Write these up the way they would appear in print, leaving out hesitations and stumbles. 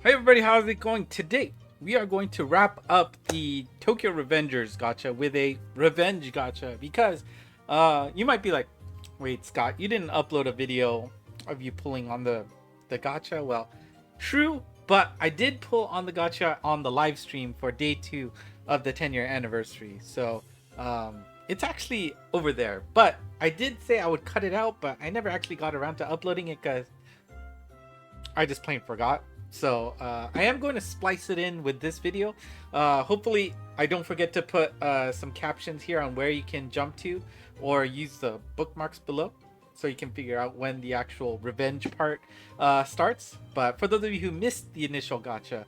Hey everybody, how's it going? Today we are going to wrap up the Tokyo Revengers Gacha with a revenge gacha because you might be like, wait Scott, you didn't upload a video of you pulling on the gacha. Well, true, but I did pull on the gacha on the live stream for day 2 of the 10-year anniversary. So it's actually over there, but I did say I would cut it out, but I never actually got around to uploading it because I just plain forgot. So I am going to splice it in with this video. Hopefully I don't forget to put some captions here on where you can jump to, or use the bookmarks below so you can figure out when the actual revenge part starts. But for those of you who missed the initial gacha,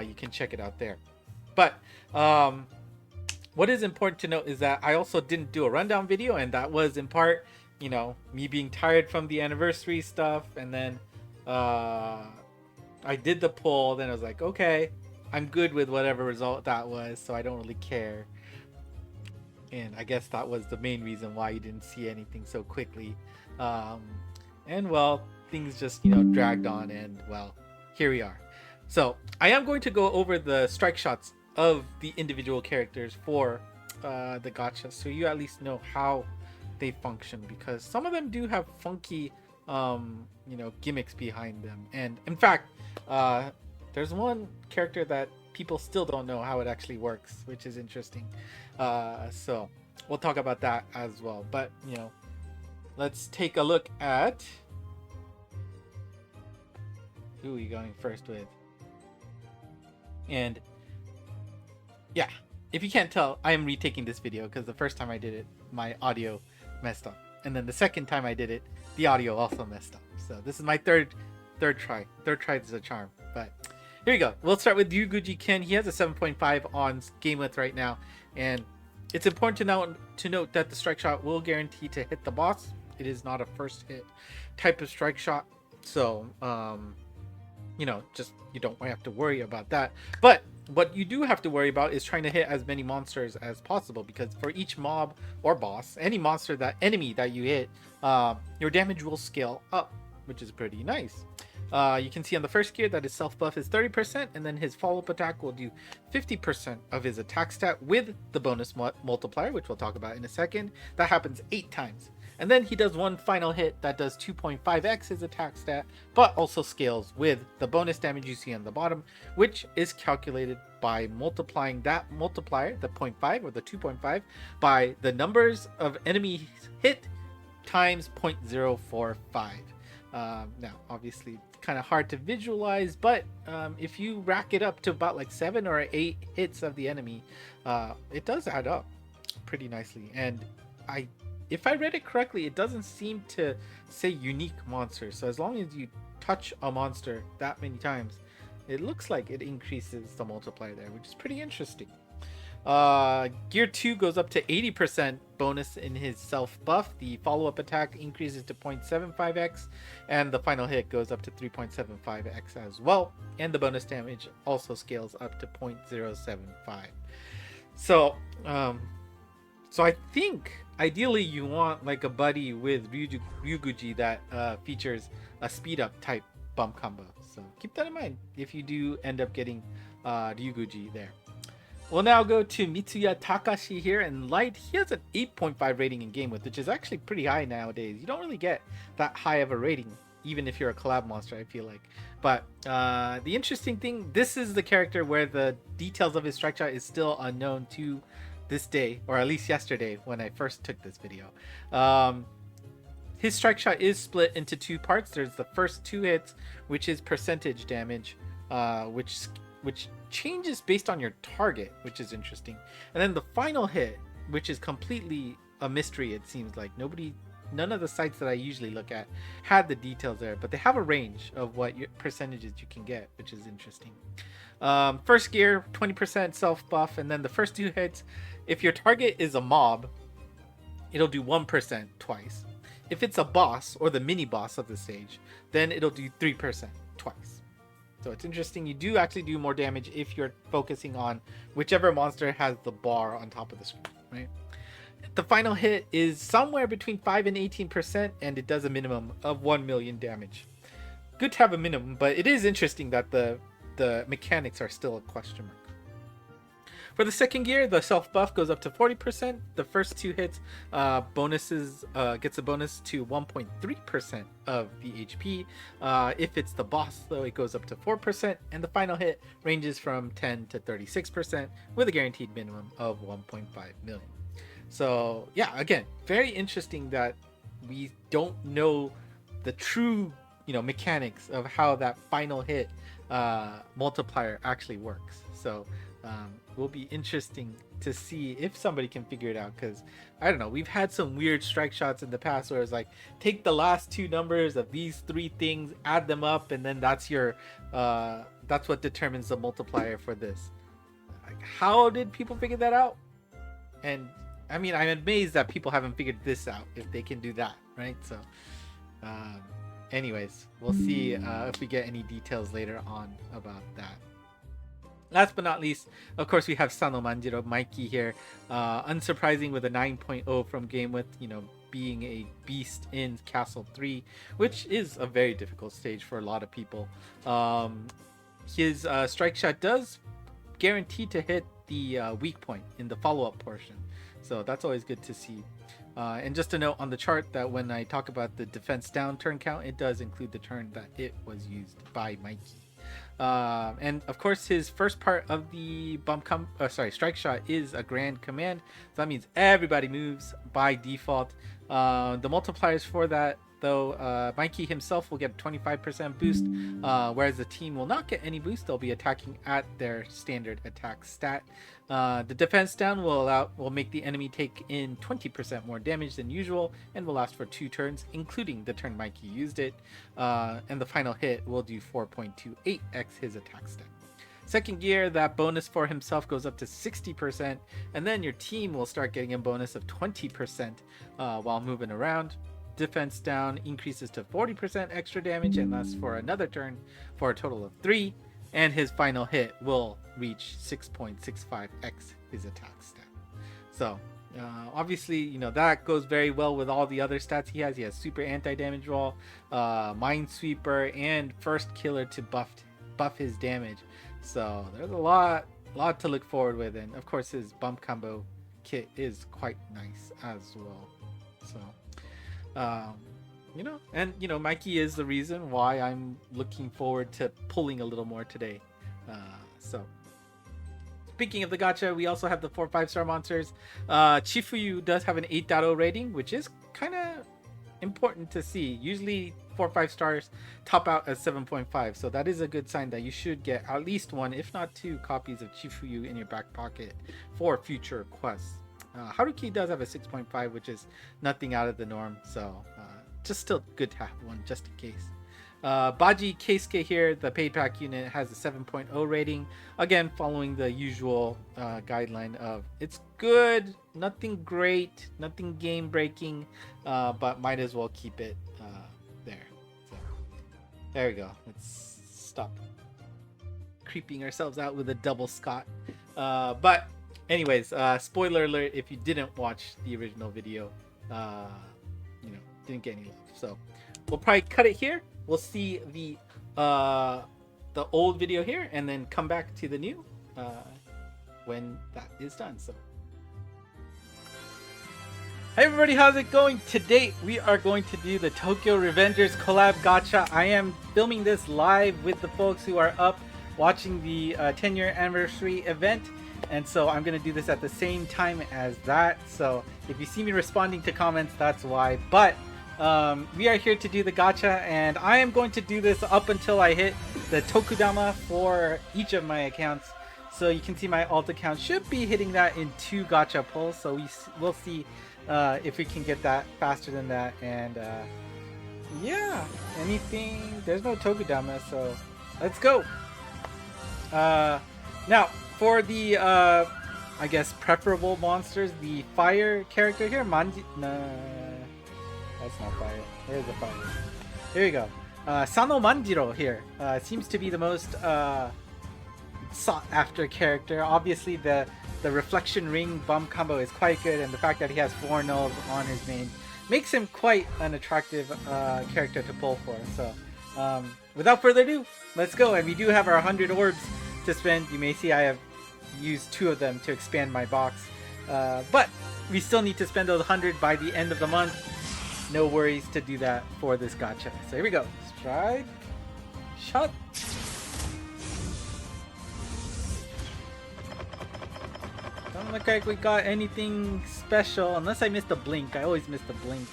you can check it out there. But what is important to note is that I also didn't do a rundown video, and that was in part, you know, me being tired from the anniversary stuff, and then I did the poll, then I was like, okay, I'm good with whatever result that was, so I don't really care. And I guess that was the main reason why you didn't see anything so quickly. And well, things just, you know, dragged on, and well, here we are. So I am going to go over the strike shots of the individual characters for the gacha, so you at least know how they function, because some of them do have funky you know, gimmicks behind them. And in fact, there's one character that people still don't know how it actually works, which is interesting. So we'll talk about that as well. But you know, let's take a look at who are we going first with. And yeah, if you can't tell, I am retaking this video because the first time I did it, my audio messed up, and then the second time I did it, the audio also messed up. So this is my third try. Third try is a charm. But here we go. We'll start with Ryuguji Ken. He has a 7.5 on GameWith right now, and it's important to note that the strike shot will guarantee to hit the boss. It is not a first hit type of strike shot, so you know, just you don't have to worry about that. But what you do have to worry about is trying to hit as many monsters as possible, because for each mob or boss, any enemy that you hit, your damage will scale up, which is pretty nice. You can see on the first gear that his self buff is 30%, and then his follow-up attack will do 50% of his attack stat with the bonus multiplier, which we'll talk about in a second. That happens 8 times. And then he does one final hit that does 2.5x his attack stat, but also scales with the bonus damage you see on the bottom, which is calculated by multiplying that multiplier, the 0.5 or the 2.5, by the numbers of enemies hit times 0.045. Now, obviously, it's kind of hard to visualize, but if you rack it up to about like 7 or 8 hits of the enemy, it does add up pretty nicely. And if I read it correctly, it doesn't seem to say unique monster. So as long as you touch a monster that many times, it looks like it increases the multiplier there, which is pretty interesting. Gear 2 goes up to 80% bonus in his self buff. The follow-up attack increases to 0.75x, and the final hit goes up to 3.75x as well. And the bonus damage also scales up to 0.075. So I think ideally you want like a buddy with Ryuguji that features a speed up type bump combo. So keep that in mind if you do end up getting Ryuguji there. We'll now go to Mitsuya Takashi here in light. He has an 8.5 rating in GameWith, which is actually pretty high nowadays. You don't really get that high of a rating, even if you're a collab monster, I feel like. But the interesting thing, this is the character where the details of his strike shot is still unknown to this day, or at least yesterday when I first took this video. His strike shot is split into 2 parts. There's the first 2 hits, which is percentage damage, which changes based on your target, which is interesting. And then the final hit, which is completely a mystery, it seems like. None of the sites that I usually look at had the details there, but they have a range of what percentages you can get, which is interesting. First gear, 20% self buff, and then the first 2 hits, if your target is a mob, it'll do 1% twice. If it's a boss or the mini boss of the stage, then it'll do 3% twice. So it's interesting. You do actually do more damage if you're focusing on whichever monster has the bar on top of the screen, right? The final hit is somewhere between 5 and 18%, and it does a minimum of 1 million damage. Good to have a minimum, but it is interesting that the the mechanics are still a question mark. For the second gear, the self buff goes up to 40%. The first 2 hits gets a bonus to 1.3% of the HP. If it's the boss, though, it goes up to 4%, and the final hit ranges from 10 to 36% with a guaranteed minimum of 1.5 million. So yeah, again, very interesting that we don't know the true mechanics of how that final hit multiplier actually works. So will be interesting to see if somebody can figure it out, because I don't know, we've had some weird strike shots in the past where it's like, take the last 2 numbers of these 3 things, add them up, and then that's your that's what determines the multiplier for this. Like, how did people figure that out? And I mean, I'm amazed that people haven't figured this out, if they can do that, right? So anyways, we'll see if we get any details later on about that. Last but not least, of course, we have Sano Manjiro, Mikey here. Unsurprising with a 9.0 from game with, being a beast in Castle 3, which is a very difficult stage for a lot of people. His strike shot does guarantee to hit the weak point in the follow-up portion. So that's always good to see. And just a note on the chart that when I talk about the defense down turn count, it does include the turn that it was used by Mikey. And of course, his first part of the strike shot is a grand command. So that means everybody moves by default. The multipliers for that, though, Mikey himself will get a 25% boost, whereas the team will not get any boost. They'll be attacking at their standard attack stat. The defense down will make the enemy take in 20% more damage than usual and will last for 2 turns, including the turn Mikey used it. And the final hit will do 4.28x his attack stat. Second gear, that bonus for himself goes up to 60%, and then your team will start getting a bonus of 20% while moving around. Defense down increases to 40% extra damage and lasts for another turn for a total of 3. And his final hit will reach 6.65x his attack stat. So obviously, that goes very well with all the other stats he has. He has super anti-damage roll, minesweeper, and first killer to buff his damage. So there's a lot to look forward with, and of course his bump combo kit is quite nice as well. So Mikey is the reason why I'm looking forward to pulling a little more today. So speaking of the gacha, we also have the 4 5-star monsters. Chifuyu does have an 8.0 rating, which is kind of important to see. Usually 4 5 stars top out at 7.5, so that is a good sign that you should get at least 1, if not 2 copies of Chifuyu in your back pocket for future quests. Haruki does have a 6.5, which is nothing out of the norm, so just still good to have one just in case. Baji Keisuke here, the paid pack unit, has a 7.0 rating, again following the usual guideline of it's good, nothing great, nothing game breaking, but might as well keep it there. So there we go. Let's stop creeping ourselves out with a double Scott. But anyways, spoiler alert, if you didn't watch the original video, didn't get any love. So we'll probably cut it here. We'll see the old video here and then come back to the new when that is done. So hey everybody, how's it going? Today we are going to do the Tokyo Revengers collab gacha. I am filming this live with the folks who are up watching the 10-year anniversary event, and so I'm going to do this at the same time as that. So if you see me responding to comments, that's why. But we are here to do the gacha, and I am going to do this up until I hit the Tokudama for each of my accounts. So you can see my alt account should be hitting that in 2 gacha pulls, so we'll see if we can get that faster than that. And yeah, anything, there's no Tokudama, so let's go. Now for the I guess preferable monsters, the fire character here, that's not fire. Where's the fire? Here we go. Sano Manjiro here seems to be the most sought after character. Obviously the reflection ring bump combo is quite good, and the fact that he has 4 nulls on his main makes him quite an attractive character to pull for. So without further ado, let's go. And we do have our 100 orbs to spend. You may see I have used 2 of them to expand my box. But we still need to spend those 100 by the end of the month. No worries to do that for this gacha. So here we go. Strike. Shot. Don't look like we got anything special. Unless I missed a blink. I always miss the blink.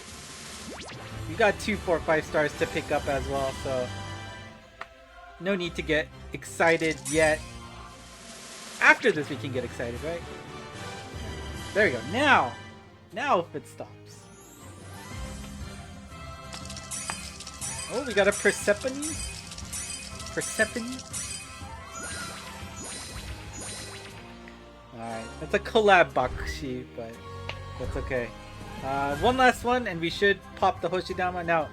We got 2 4 5 stars to pick up as well. So no need to get excited yet. After this we can get excited, right? There we go. Now if it stops. Oh, we got a Persephone? Alright, that's a collab Bakushi, but that's okay. One last one and we should pop the Hoshidama. Now,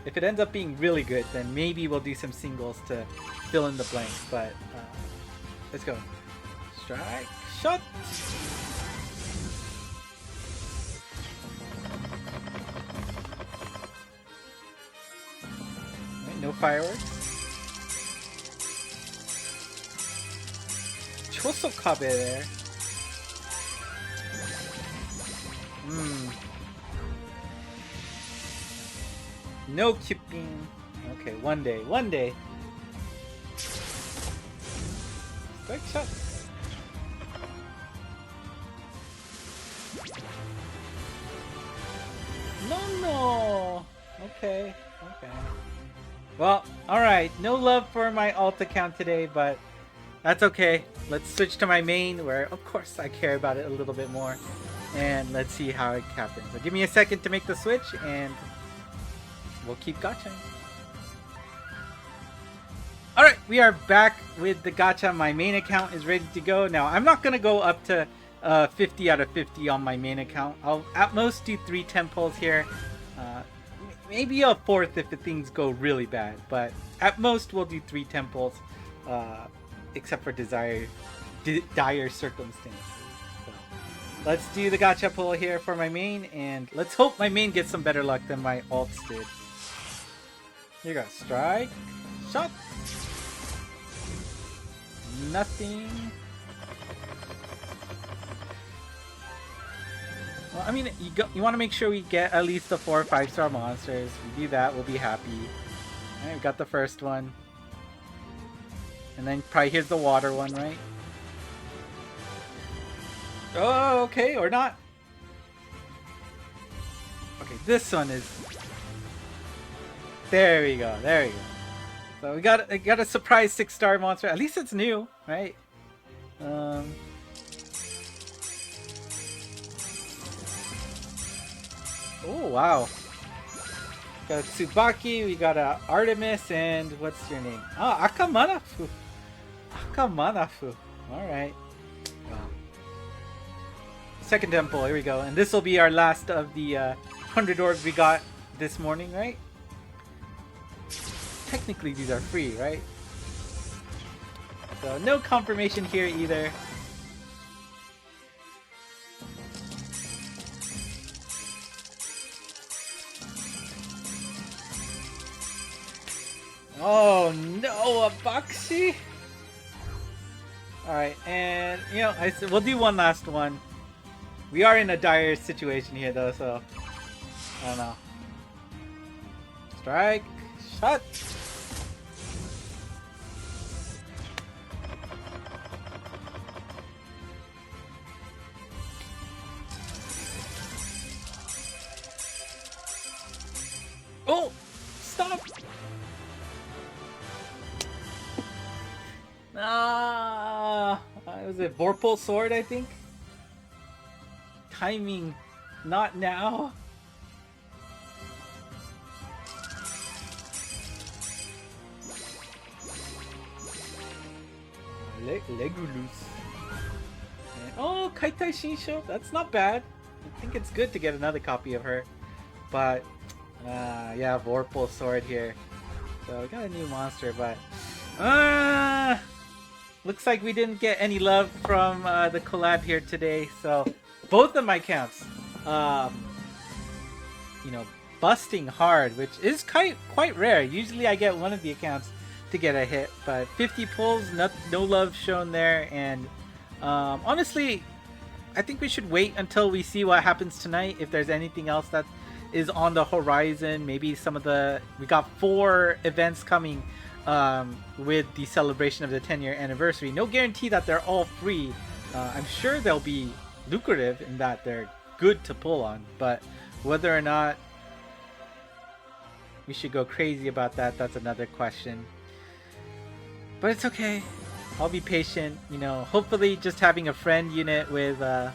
if it ends up being really good, then maybe we'll do some singles to fill in the blank, but let's go. Strike, shot! Right, no fireworks. Chosokabe there. No keeping. Okay, one day. Strike shot. No. Okay. Well, alright. No love for my alt account today, but that's okay. Let's switch to my main, where of course I care about it a little bit more. And let's see how it happens. So give me a second to make the switch, and we'll keep gachaing. Alright, we are back with the gacha. My main account is ready to go. Now, I'm not going to go up to 50 out of 50 on my main account. I'll at most do 3 temples here. Maybe a 4th if the things go really bad. But at most, we'll do 3 temples. Except for dire circumstances. So, let's do the gacha pull here for my main. And let's hope my main gets some better luck than my alts did. Here you go. Strike. Shot. Nothing. Well, I mean, you want to make sure we get at least the 4 or 5 star monsters. If we do that, we'll be happy. Alright, we got the first one. And then probably here's the water one, right? Oh, okay, or not. Okay, this one is... There we go. So we got a surprise 6-star monster. At least it's new, right? Oh wow. Got a Tsubaki, we got a Artemis, and what's your name? Ah, Akamanafu. Alright. Wow. Second temple, here we go. And this will be our last of the 100 orbs we got this morning, right? Technically these are free, right? So no confirmation here either. Oh no, a Bakshi! Alright, and you know, we'll do one last one. We are in a dire situation here though, so I don't know. Strike, shot! Oh! Stop! Was it Vorpal Sword, I think? Timing, not now. Legulus. Oh, Kaitai Shinsho, that's not bad. I think it's good to get another copy of her. But, yeah, Vorpal Sword here. So we got a new monster, but... looks like we didn't get any love from the collab here today. So both of my accounts, you know, busting hard, which is quite rare. Usually I get one of the accounts to get a hit, but 50 pulls, no love shown there. And honestly, I think we should wait until we see what happens tonight. If there's anything else that is on the horizon, maybe some of we got 4 events coming with the celebration of the 10-year anniversary. No guarantee that they're all free. I'm sure they'll be lucrative in that they're good to pull on, but whether or not we should go crazy about that's another question. But it's okay. I'll be patient. You know, hopefully just having a friend unit with was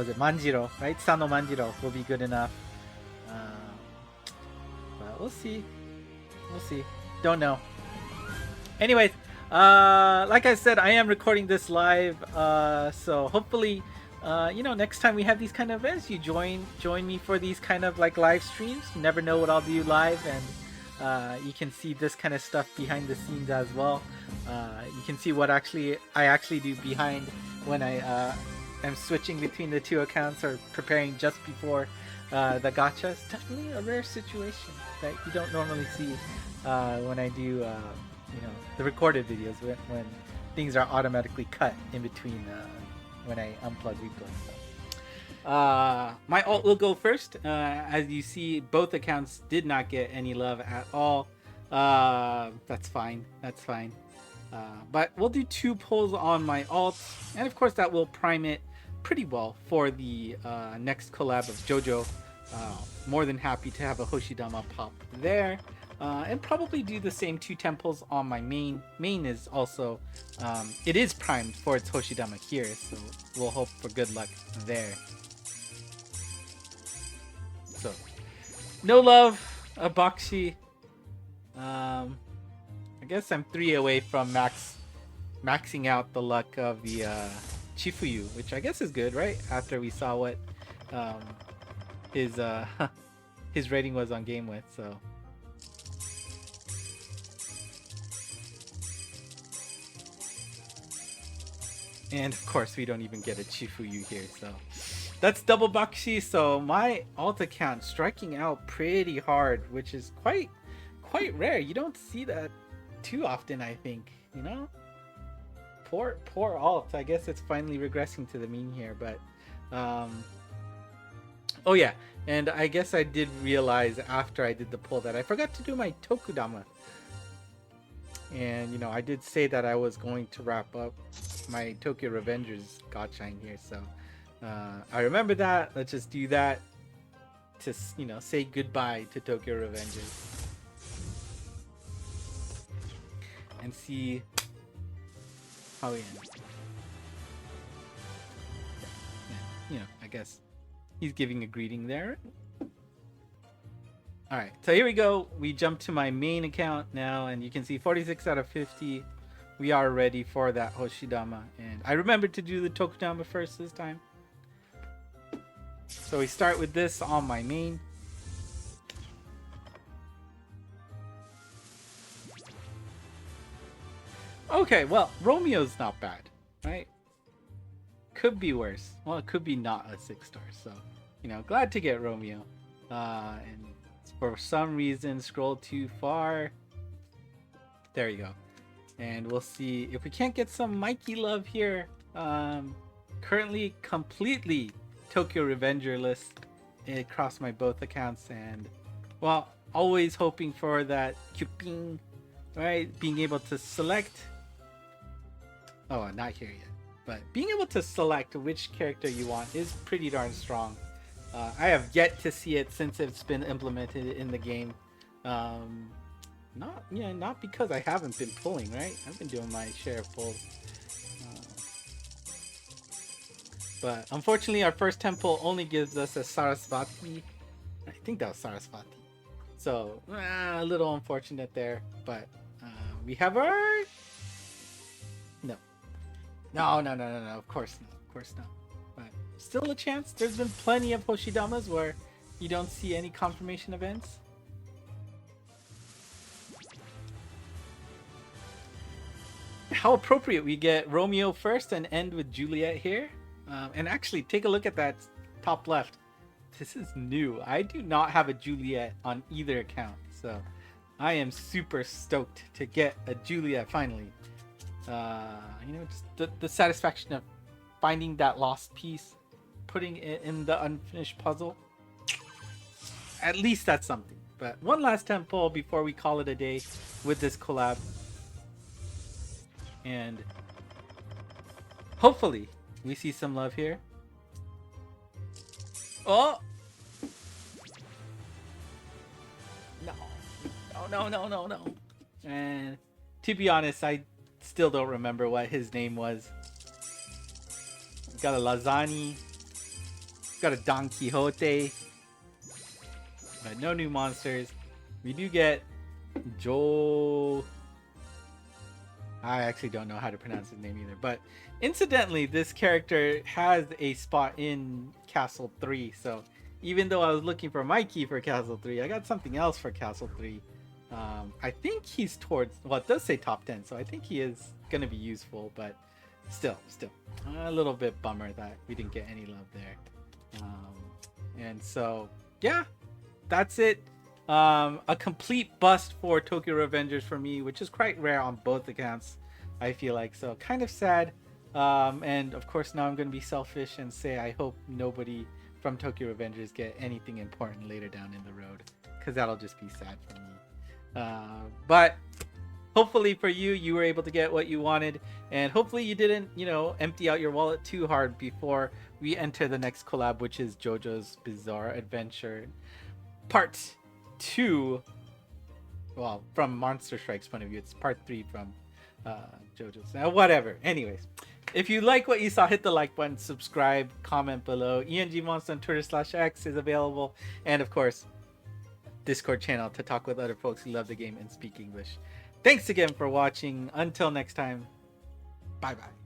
it Manjiro, right? Sano Manjiro will be good enough. But we'll see. We'll see. Don't know. Anyways, like I said, I am recording this live, so hopefully, you know, next time we have these kind of events, you join me for these kind of like live streams. You never know what I'll do live, and you can see this kind of stuff behind the scenes as well. You can see what I actually do behind when I am switching between the 2 accounts or preparing just before the gacha. It's definitely a rare situation that you don't normally see when I do you know, the recorded videos when things are automatically cut in between when I unplug replay. So. My alt will go first. As you see, both accounts did not get any love at all. That's fine. That's fine. But we'll do 2 pulls on my alt, and of course that will prime it pretty well for the next collab of JoJo. More than happy to have a Hoshidama pop there. And probably do the same 2 temples on my main. Main is also, it is primed for its Hoshidama here, so we'll hope for good luck there. So, no love, a Bakshi. I guess I'm 3 away from maxing out the luck of the Chifuyu, which I guess is good, right? After we saw what his rating was on Game With, so. And of course we don't even get a Chifuyu here, so that's double Bakshi. So my alt account striking out pretty hard, which is quite rare. You don't see that too often, I think, you know. Poor alt. I guess it's finally regressing to the mean here, but oh yeah, and I guess I did realize after I did the pull that I forgot to do my Tokudama. And you know, I did say that I was going to wrap up my Tokyo Revengers Gacha in here, so I remember that. Let's just do that to, you know, say goodbye to Tokyo Revengers and see how we end. Yeah, you know, I guess he's giving a greeting there. Alright, so here we go. We jump to my main account now, and you can see 46 out of 50. We are ready for that Hoshidama. And I remembered to do the Tokudama first this time. So we start with this on my main. Okay, well, Romeo's not bad, right? Could be worse. Well, it could be not a 6-star, so, you know, glad to get Romeo. And for some reason scroll too far. There you go. And we'll see if we can't get some Mikey love here. Currently completely Tokyo Revenger-less across my both accounts, and well, always hoping for that Kyuping, right? Being able to select, oh, not here yet, but being able to select which character you want is pretty darn strong. I have yet to see it since it's been implemented in the game. Not because I haven't been pulling, right? I've been doing my share of pulls. But unfortunately, our first temple only gives us a Sarasvati. I think that was Sarasvati. So, a little unfortunate there. But we have our... No. Of course not. Of course not. But still a chance. There's been plenty of Hoshidamas where you don't see any confirmation events. How appropriate we get Romeo first and end with Juliet here. And actually, take a look at that top left. This is new. I do not have a Juliet on either account, so I am super stoked to get a Juliet finally. Just the satisfaction of finding that lost piece, putting it in the unfinished puzzle. At least that's something. But one last tempo before we call it a day with this collab. And hopefully we see some love here. Oh! No. And to be honest, I still don't remember what his name was. Got a Lasagna. Got a Don Quixote. But no new monsters. We do get Joe. I actually don't know how to pronounce his name either. But incidentally, this character has a spot in Castle 3. So even though I was looking for my key for Castle 3, I got something else for Castle 3. I think he's towards, well, it does say top 10, so I think he is going to be useful, but still, a little bit bummer that we didn't get any love there. And so, yeah, that's it. A complete bust for Tokyo Revengers for me, which is quite rare on both accounts, I feel like. So kind of sad. And of course, now I'm going to be selfish and say I hope nobody from Tokyo Revengers get anything important later down in the road, because that'll just be sad for me. But hopefully for you, you were able to get what you wanted, and hopefully you didn't, empty out your wallet too hard before we enter the next collab, which is JoJo's Bizarre Adventure Part 2. Well, from Monster Strike's point of view, it's Part 3 from JoJo's. Now, whatever. Anyways, if you like what you saw, hit the like button, subscribe, comment below. ENGmonster on Twitter/X is available, and of course, Discord channel to talk with other folks who love the game and speak English. Thanks again for watching. Until next time, bye bye.